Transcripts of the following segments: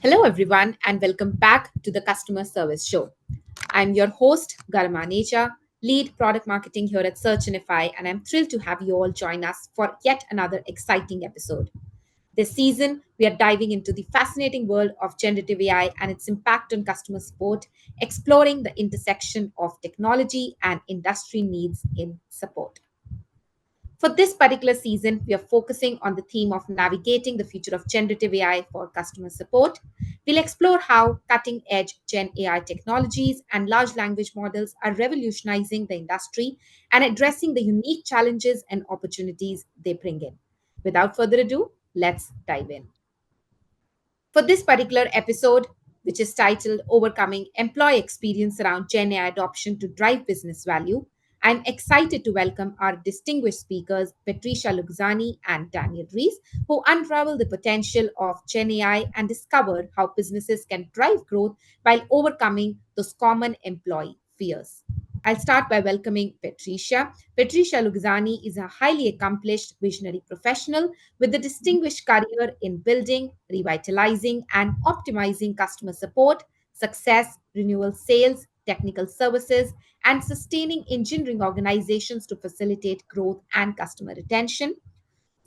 Hello, everyone, and welcome back to the Customer Service Show. I'm your host, Garima Aneja, lead product marketing here at SearchUnify, and I'm thrilled to have you all join us for yet another exciting episode. This season, we are diving into the fascinating world of generative AI and its impact on customer support, exploring the intersection of technology and industry needs in support. For this particular season, we are focusing on the theme of navigating the future of generative AI for customer support. We'll explore how cutting edge Gen AI technologies and large language models are revolutionizing the industry and addressing the unique challenges and opportunities they bring in. Without further ado, let's dive in. For this particular episode, which is titled Overcoming Employee Experience Around Gen AI Adoption to Drive Business Value, I'm excited to welcome our distinguished speakers, Patricia Lughezzani and Daniel Reese, who unravel the potential of Gen AI and discover how businesses can drive growth while overcoming those common employee fears. I'll start by welcoming Patricia. Patricia Lughezzani is a highly accomplished visionary professional with a distinguished career in building, revitalizing, and optimizing customer support, success, renewal sales, technical services, and sustaining engineering organizations to facilitate growth and customer retention.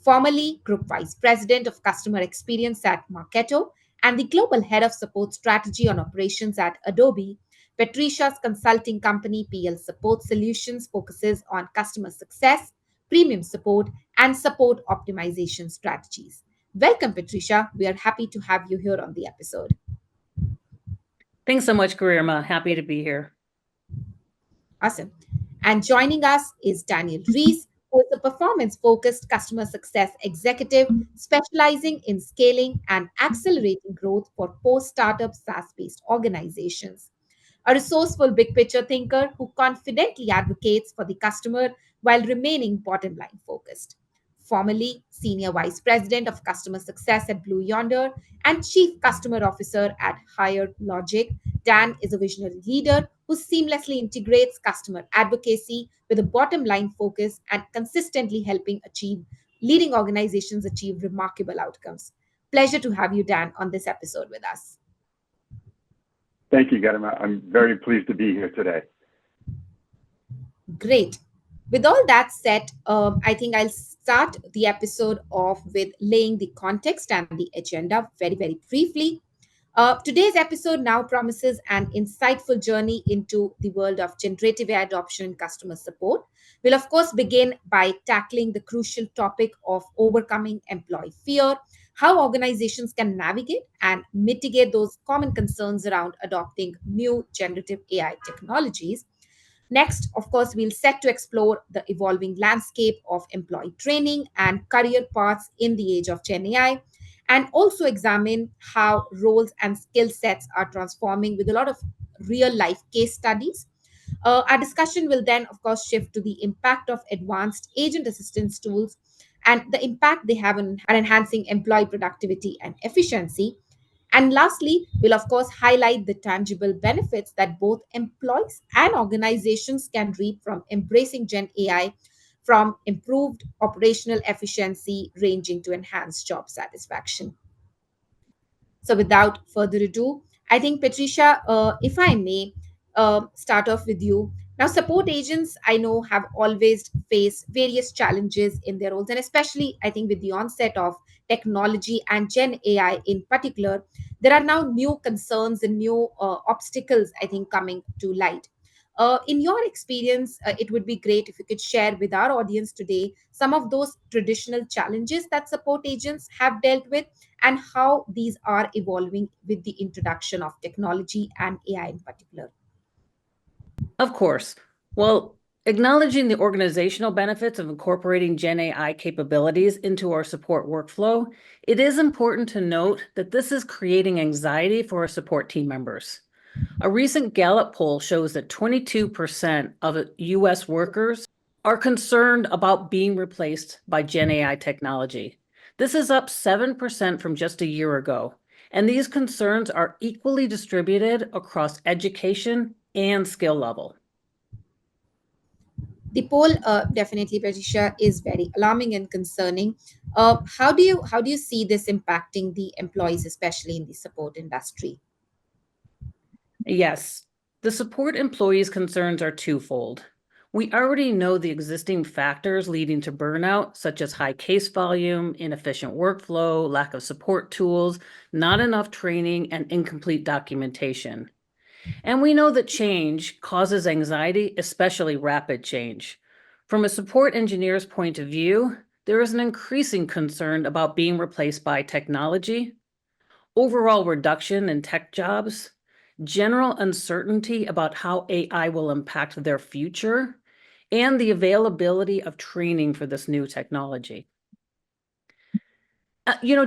Formerly Group Vice President of Customer Experience at Marketo and the Global Head of Support Strategy on Operations at Adobe, Patricia's consulting company PL Support Solutions focuses on customer success, premium support, and support optimization strategies. Welcome, Patricia. We are happy to have you here on the episode. Thanks so much, Garima. Happy to be here. Awesome. And joining us is Daniel Reese, who is a performance focused customer success executive specializing in scaling and accelerating growth for post startup SaaS based organizations. A resourceful big picture thinker who confidently advocates for the customer while remaining bottom line focused. Formerly Senior Vice President of Customer Success at Blue Yonder and Chief Customer Officer at Higher Logic, Dan is a visionary leader who seamlessly integrates customer advocacy with a bottom line focus and consistently helping achieve leading organizations achieve remarkable outcomes. Pleasure to have you, Dan, on this episode with us. Thank you, Garima. I'm very pleased to be here today. Great. With all that said, I think I'll start the episode off with laying the context and the agenda very briefly. Today's episode now promises an insightful journey into the world of generative AI adoption and customer support. We'll, of course, begin by tackling the crucial topic of overcoming employee fear, how organizations can navigate and mitigate those common concerns around adopting new generative AI technologies. Next, of course, we'll set to explore the evolving landscape of employee training and career paths in the age of Gen AI, and also examine how roles and skill sets are transforming with a lot of real life case studies. Our discussion will then, of course, shift to the impact of advanced agent assistance tools and the impact they have on enhancing employee productivity and efficiency. And lastly, we'll of course highlight the tangible benefits that both employees and organizations can reap from embracing Gen AI, from improved operational efficiency ranging to enhanced job satisfaction. So, without further ado, I think, Patricia, if I may start off with you. Now, support agents, I know, have always faced various challenges in their roles, and especially, I think, with the onset of technology and Gen AI in particular, there are now new concerns and new obstacles, I think, coming to light. In your experience, it would be great if you could share with our audience today some of those traditional challenges that support agents have dealt with and how these are evolving with the introduction of technology and AI in particular. Of course. Well, acknowledging the organizational benefits of incorporating Gen AI capabilities into our support workflow, it is important to note that this is creating anxiety for our support team members. A recent Gallup poll shows that 22% of US workers are concerned about being replaced by Gen AI technology. This is up 7% from just a year ago, and these concerns are equally distributed across education and skill level. The poll, definitely, Patricia, is very alarming and concerning. How do you see this impacting the employees, especially in the support industry? Yes, the support employees' concerns are twofold. We already know the existing factors leading to burnout, such as high case volume, inefficient workflow, lack of support tools, not enough training, and incomplete documentation. And we know that change causes anxiety, especially rapid change. From a support engineer's point of view, there is an increasing concern about being replaced by technology, overall reduction in tech jobs, general uncertainty about how AI will impact their future, and the availability of training for this new technology.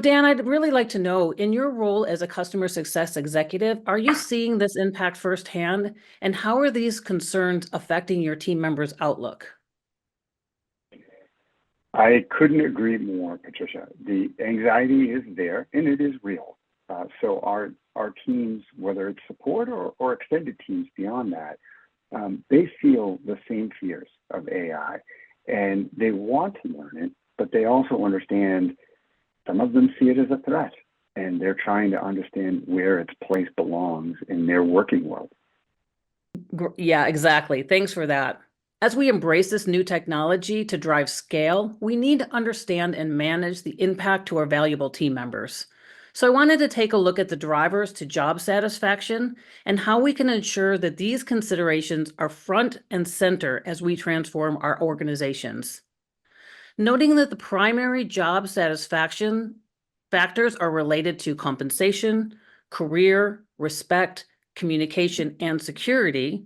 Dan, I'd really like to know, in your role as a customer success executive, are you seeing this impact firsthand? And how are these concerns affecting your team members' outlook? I couldn't agree more, Patricia. The anxiety is there and it is real. So our teams, whether it's support or extended teams beyond that, they feel the same fears of AI and they want to learn it, but they also understand some of them see it as a threat and they're trying to understand where its place belongs in their working world. Yeah, exactly. Thanks for that. As we embrace this new technology to drive scale, we need to understand and manage the impact to our valuable team members. So I wanted to take a look at the drivers to job satisfaction and how we can ensure that these considerations are front and center as we transform our organizations. Noting that the primary job satisfaction factors are related to compensation, career, respect, communication, and security,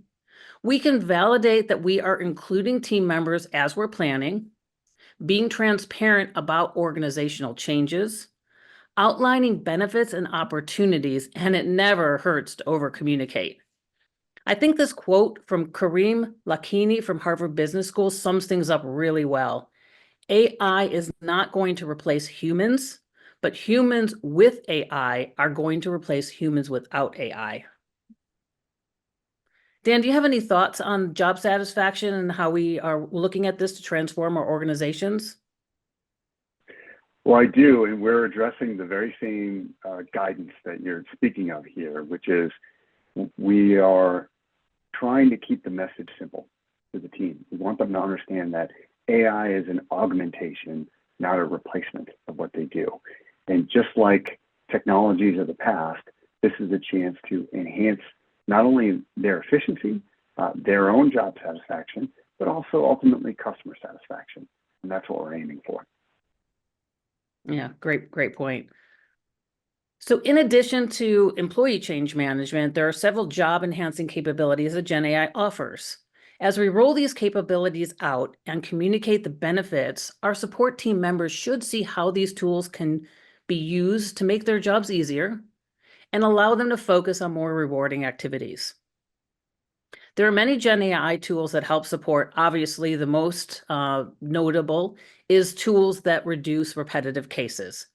we can validate that we are including team members as we're planning, being transparent about organizational changes, outlining benefits and opportunities, and it never hurts to over-communicate. I think this quote from Garima Aneja from Harvard Business School sums things up really well. AI is not going to replace humans, but humans with AI are going to replace humans without AI. Dan, do you have any thoughts on job satisfaction and how we are looking at this to transform our organizations? Well, I do, and we're addressing the very same guidance that you're speaking of here, which is we are trying to keep the message simple to the team. We want them to understand that AI is an augmentation, not a replacement of what they do. And just like technologies of the past, this is a chance to enhance not only their efficiency, their own job satisfaction, but also ultimately customer satisfaction. And that's what we're aiming for. Yeah, great point. So in addition to employee change management, there are several job enhancing capabilities that GenAI offers. As we roll these capabilities out and communicate the benefits, our support team members should see how these tools can be used to make their jobs easier and allow them to focus on more rewarding activities. There are many GenAI tools that help support. Obviously, the most notable is tools that reduce repetitive cases.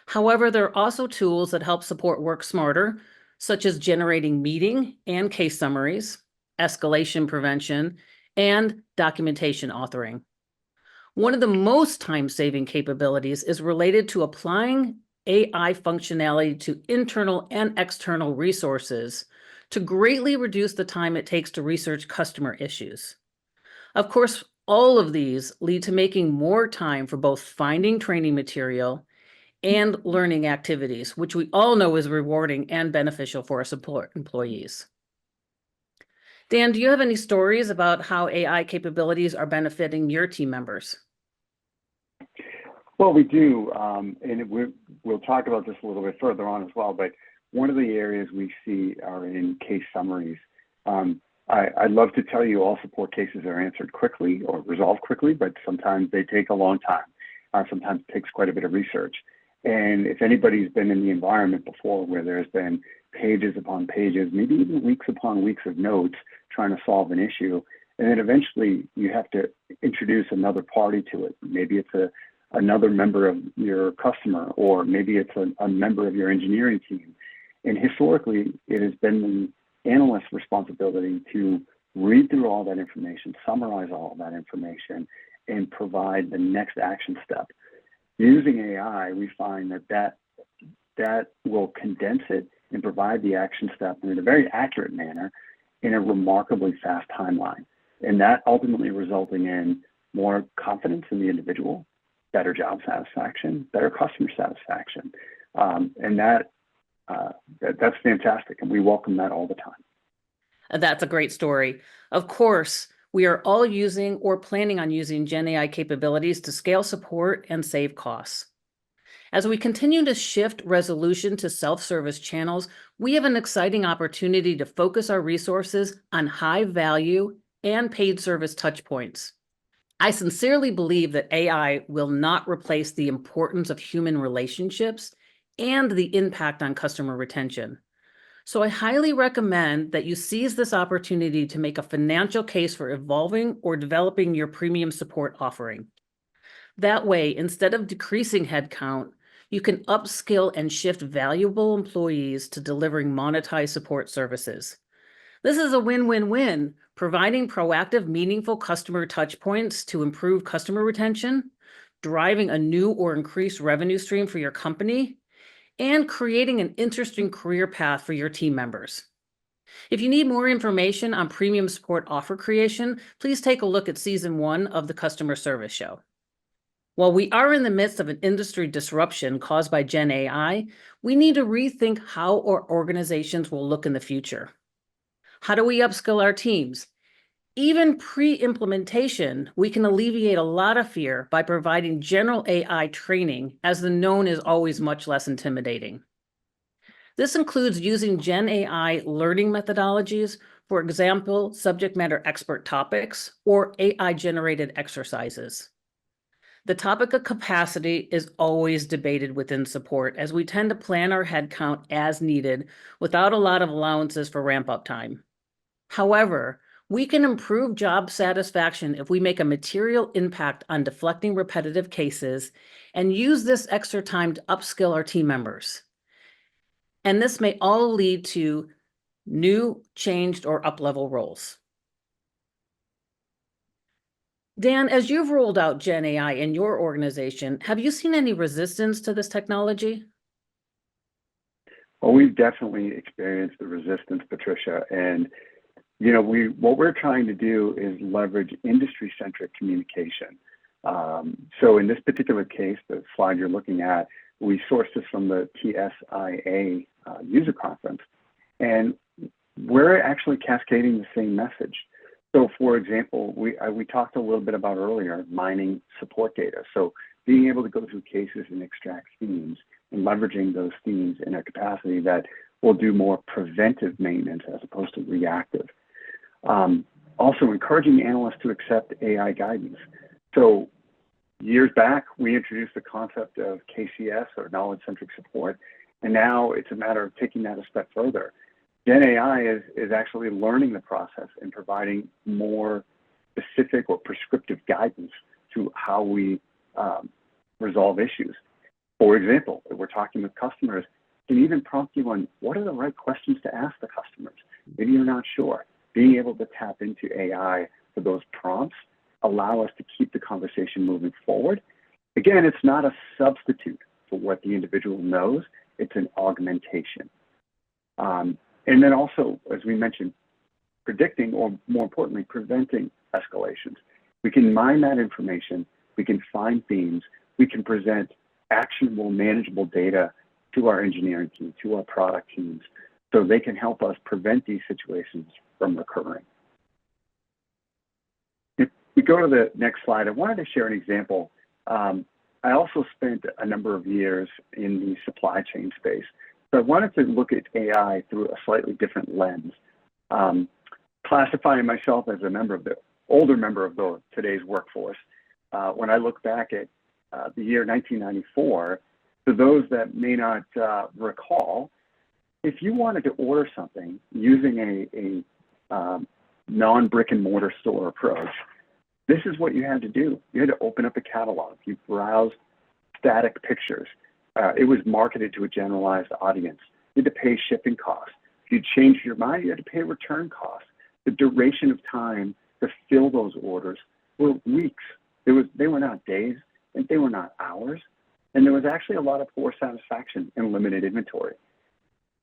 However, there are also tools that help support work smarter, such as generating meeting and case summaries, escalation prevention, and documentation authoring. One of the most time-saving capabilities is related to applying AI functionality to internal and external resources to greatly reduce the time it takes to research customer issues. Of course, all of these lead to making more time for both finding training material and learning activities, which we all know is rewarding and beneficial for our support employees. Dan, do you have any stories about how AI capabilities are benefiting your team members? Well, we do, and we'll talk about this a little bit further on as well, but one of the areas we see are in case summaries. I'd love to tell you all support cases are answered quickly or resolved quickly, but sometimes they take a long time. Sometimes it takes quite a bit of research. And if anybody's been in the environment before where there's been pages upon pages, maybe even weeks upon weeks of notes trying to solve an issue, and then eventually you have to introduce another party to it. Maybe it's another member of your customer, or maybe it's a member of your engineering team. And historically, it has been the analyst's responsibility to read through all that information, summarize all that information, and provide the next action step. Using AI, we find that will condense it and provide the action step in a very accurate manner in a remarkably fast timeline. And that ultimately resulting in more confidence in the individual, better job satisfaction, better customer satisfaction. And that's fantastic. And we welcome that all the time. That's a great story. Of course, we are all using or planning on using GenAI capabilities to scale support and save costs. As we continue to shift resolution to self-service channels, we have an exciting opportunity to focus our resources on high value and paid service touchpoints. I sincerely believe that AI will not replace the importance of human relationships and the impact on customer retention. So I highly recommend that you seize this opportunity to make a financial case for evolving or developing your premium support offering. That way, instead of decreasing headcount, you can upskill and shift valuable employees to delivering monetized support services. This is a win-win-win, providing proactive, meaningful customer touchpoints to improve customer retention, driving a new or increased revenue stream for your company, and creating an interesting career path for your team members. If you need more information on premium support offer creation, please take a look at Season 1 of the Customer Service Show. While we are in the midst of an industry disruption caused by GenAI, we need to rethink how our organizations will look in the future. How do we upskill our teams? Even pre-implementation, we can alleviate a lot of fear by providing general AI training, as the known is always much less intimidating. This includes using GenAI learning methodologies, for example, subject matter expert topics or AI-generated exercises. The topic of capacity is always debated within support, as we tend to plan our headcount as needed without a lot of allowances for ramp-up time. However, we can improve job satisfaction if we make a material impact on deflecting repetitive cases and use this extra time to upskill our team members. And this may all lead to new, changed, or up-level roles. Dan, as you've rolled out GenAI in your organization, have you seen any resistance to this technology? Well, we've definitely experienced the resistance, Patricia. And, what we're trying to do is leverage industry-centric communication. So in this particular case, the slide you're looking at, we sourced this from the TSIA user conference. And we're actually cascading the same message. So for example, we talked a little bit about earlier, mining support data. So being able to go through cases and extract themes and leveraging those themes in a capacity that will do more preventive maintenance as opposed to reactive. Also encouraging analysts to accept AI guidance. So years back, we introduced the concept of KCS or knowledge-centric support, and now it's a matter of taking that a step further. GenAI is actually learning the process and providing more specific or prescriptive guidance to how we resolve issues. For example, if we're talking with customers, it can even prompt you on what are the right questions to ask the customers. Maybe you're not sure. Being able to tap into AI for those prompts allow us to keep the conversation moving forward. Again, it's not a substitute for what the individual knows. It's an augmentation. And then also, as we mentioned, predicting, or more importantly, preventing escalations. We can mine that information, we can find themes, we can present actionable, manageable data to our engineering team, to our product teams, so they can help us prevent these situations from recurring. If we go to the next slide, I wanted to share an example. I also spent a number of years in the supply chain space. So I wanted to look at AI through a slightly different lens, classifying myself as a older member of today's workforce. When I look back at the year 1994, for those that may not recall, if you wanted to order something using a non-brick and mortar store approach, this is what you had to do. You had to open up a catalog. You browse static pictures. It was marketed to a generalized audience. You had to pay shipping costs. If you changed your mind, you had to pay return costs. The duration of time to fill those orders were weeks. They were not days, and they were not hours. And there was actually a lot of poor satisfaction and limited inventory.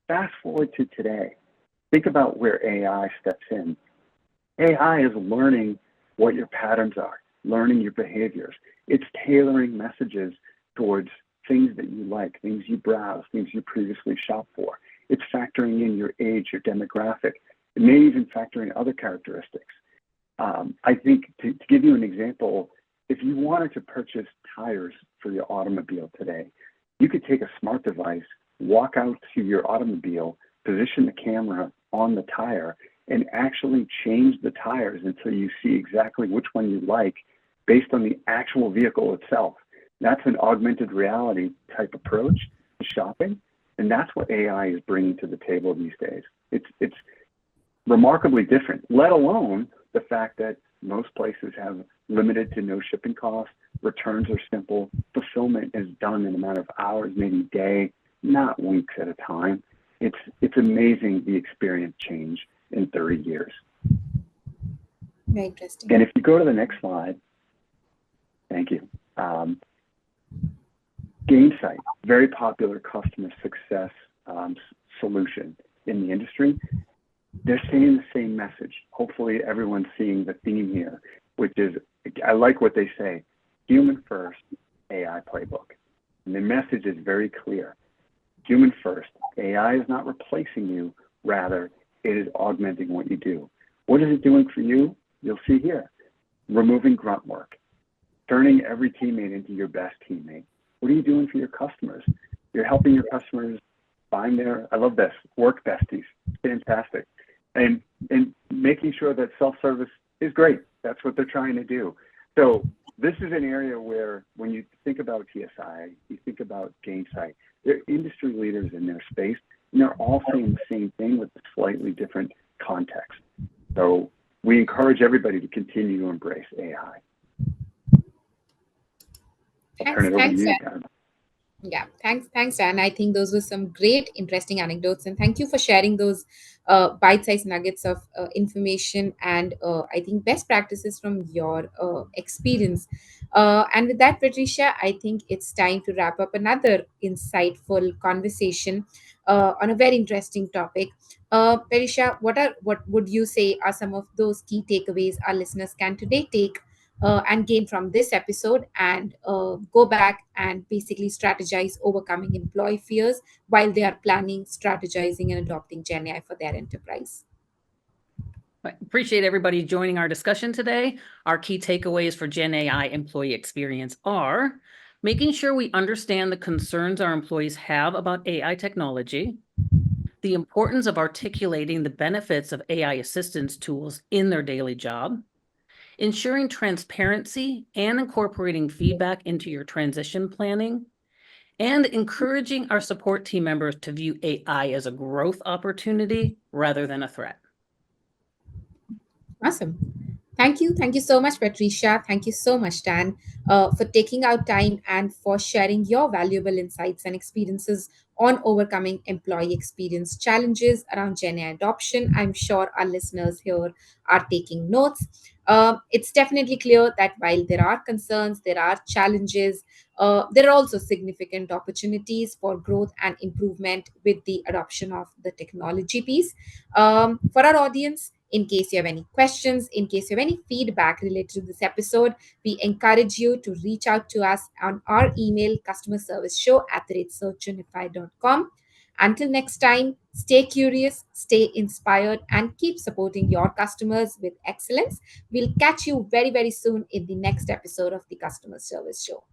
Fast forward to today. Think about where AI steps in. AI is learning what your patterns are, learning your behaviors. It's tailoring messages towards things that you like, things you browse, things you previously shopped for. It's factoring in your age, your demographic. It may even factor in other characteristics. I think to give you an example, if you wanted to purchase tires for your automobile today, you could take a smart device, walk out to your automobile, position the camera on the tire, and actually change the tires until you see exactly which one you like based on the actual vehicle itself. That's an augmented reality type approach to shopping, and that's what AI is bringing to the table these days. It's remarkably different, let alone the fact that most places have limited to no shipping costs, returns are simple, fulfillment is done in a matter of hours, maybe day, not weeks at a time. It's amazing the experience change in 30 years. Very interesting. And if you go to the next slide, thank you. Gainsight, very popular customer success solution in the industry. They're saying the same message. Hopefully everyone's seeing the theme here, which is, I like what they say, human first, AI playbook. And the message is very clear. Human first, AI is not replacing you, rather it is augmenting what you do. What is it doing for you? You'll see here. Removing grunt work, turning every teammate into your best teammate. What are you doing for your customers? You're helping your customers find their, I love this, work besties. Fantastic. And making sure that self-service is great. That's what they're trying to do. So this is an area where when you think about TSI, you think about Gainsight, they're industry leaders in their space, and they're all saying the same thing with a slightly different context. So we encourage everybody to continue to embrace AI. I'll turn it over to you, Garima. Yeah, thanks, Dan. I think those were some great, interesting anecdotes, and thank you for sharing those bite-sized nuggets of information and I think best practices from your experience. And with that, Patricia, I think it's time to wrap up another insightful conversation on a very interesting topic. Patricia, what would you say are some of those key takeaways our listeners can today take and gain from this episode and go back and basically strategize overcoming employee fears while they are planning, strategizing, and adopting GenAI for their enterprise? I appreciate everybody joining our discussion today. Our key takeaways for GenAI employee experience are making sure we understand the concerns our employees have about AI technology, the importance of articulating the benefits of AI assistance tools in their daily job, ensuring transparency and incorporating feedback into your transition planning, and encouraging our support team members to view AI as a growth opportunity rather than a threat. Awesome. Thank you. Thank you so much, Patricia. Thank you so much, Dan, for taking out time and for sharing your valuable insights and experiences on overcoming employee experience challenges around GenAI adoption. I'm sure our listeners here are taking notes. It's definitely clear that while there are concerns, there are challenges, there are also significant opportunities for growth and improvement with the adoption of the technology piece. For our audience, in case you have any questions, in case you have any feedback related to this episode, we encourage you to reach out to us on our email, customerserviceshow@searchunify.com. Until next time, stay curious, stay inspired, and keep supporting your customers with excellence. We'll catch you very, very soon in the next episode of the Customer Service Show.